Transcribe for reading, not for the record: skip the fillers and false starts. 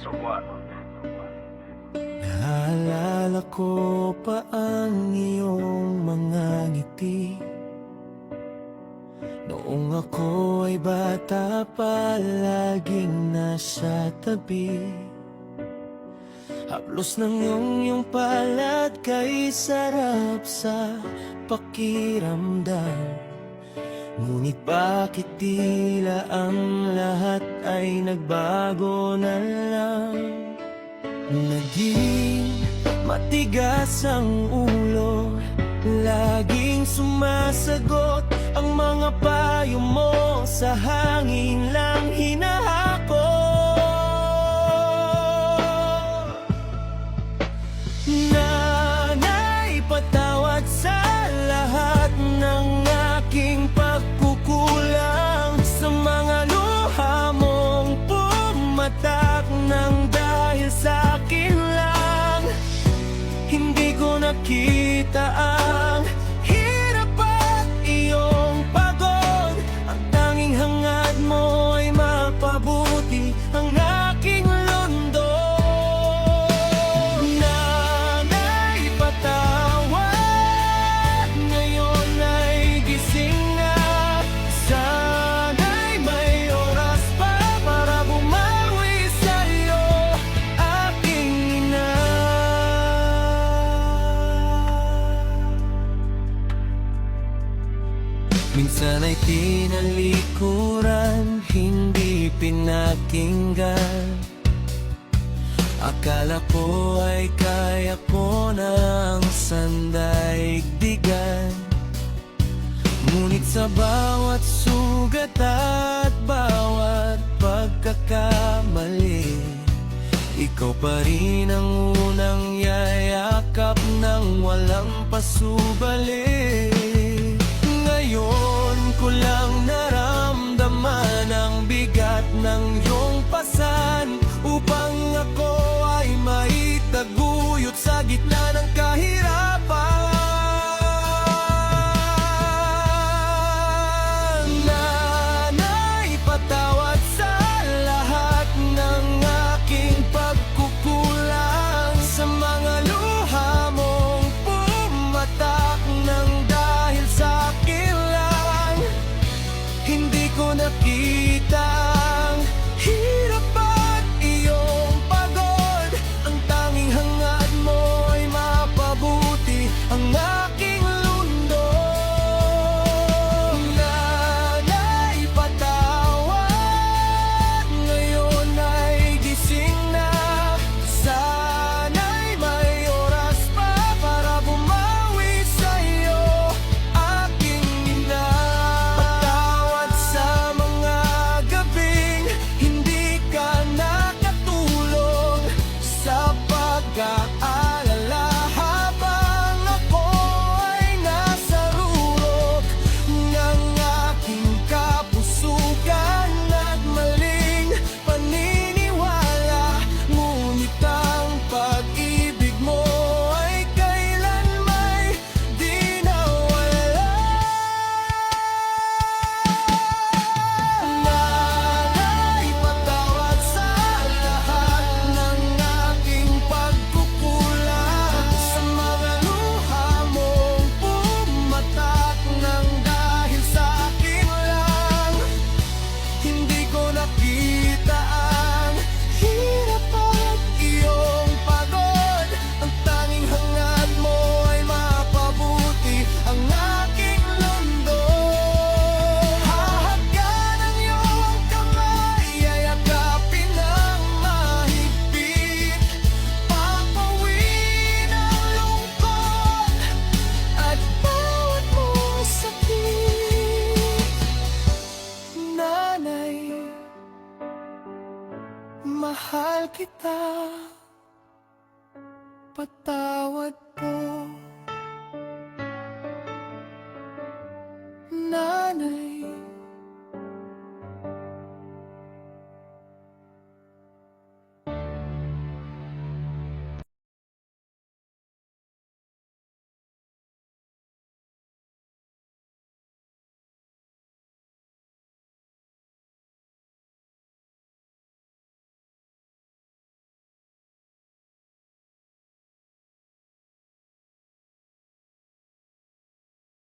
So what? Naalala ko pa ang iyong mga ngiti noong ako ay bata pa, laging nasa tabi. Haplos ng iyong palad, kay sarap sa pakiramdam. Ngunit bakit tila ang lahat ay nagbago na lang? Naging matigas ang ulo, laging sumasagot ang mga payo mo, sa hangin lang hinahako. Nanay, patawad sa lahat ng aking pagkukulang, sa mga luha mong pumatak ng dahil sa akin lang. Hindi ko nakita ang hirap at iyong pagod. Ang tanging hangad mo ay mapabuti ang aking lundo. Nanay, patawad, ngayon ay gising na. Sana'y may oras pa para bumawi sa'yo, aking ina. Minsan ay tinalikuran, hindi pinakinggan. Akala ko ay kaya ko ng sandaigdigan. Ngunit sa bawat sugat at bawat pagkakamali, ikaw pa rin ang unang yayakap ng walang pasubali. Ngayon ko lang naramdaman ang bigat ng iyong pasan, upang ako ay maitaguyod sa gitna ng kahirapan. Nanay, patawad sa lahat ng aking pagkukulang, sa mga luha mong pumatak ng dahil sa akin lang. Hindi ko nakita ang hirap at iyong pagod. Ang tanging hangad mo ay mapabuti ang aking lundo. Nanay, patawad, ngayon ay gising na. Sana'y may oras pa para bumawi sa'yo, aking ina. Patawad sa mga gabing hindi ka nakatulong, sa pag-aalala habang ako ay nasa rurok ng aking kapusugan at maling paniniwala. Ngunit ang pag-ibig mo ay kailanmay di nawala. Nanay, patawad sa lahat ng aking pagkukulang, sa mga luha mong pumatak ng dahil sa akin lang. Hindi ko nakita ang hirap at iyong pagod. Ang tanging hangad mo ay mapabuti ang aking lundo. Hahagkan ang iyong kamay, yayakapin ng mahigpit, papawin ang lungkot at bawat mong sakit. Nanay, mahal kita, patawad po.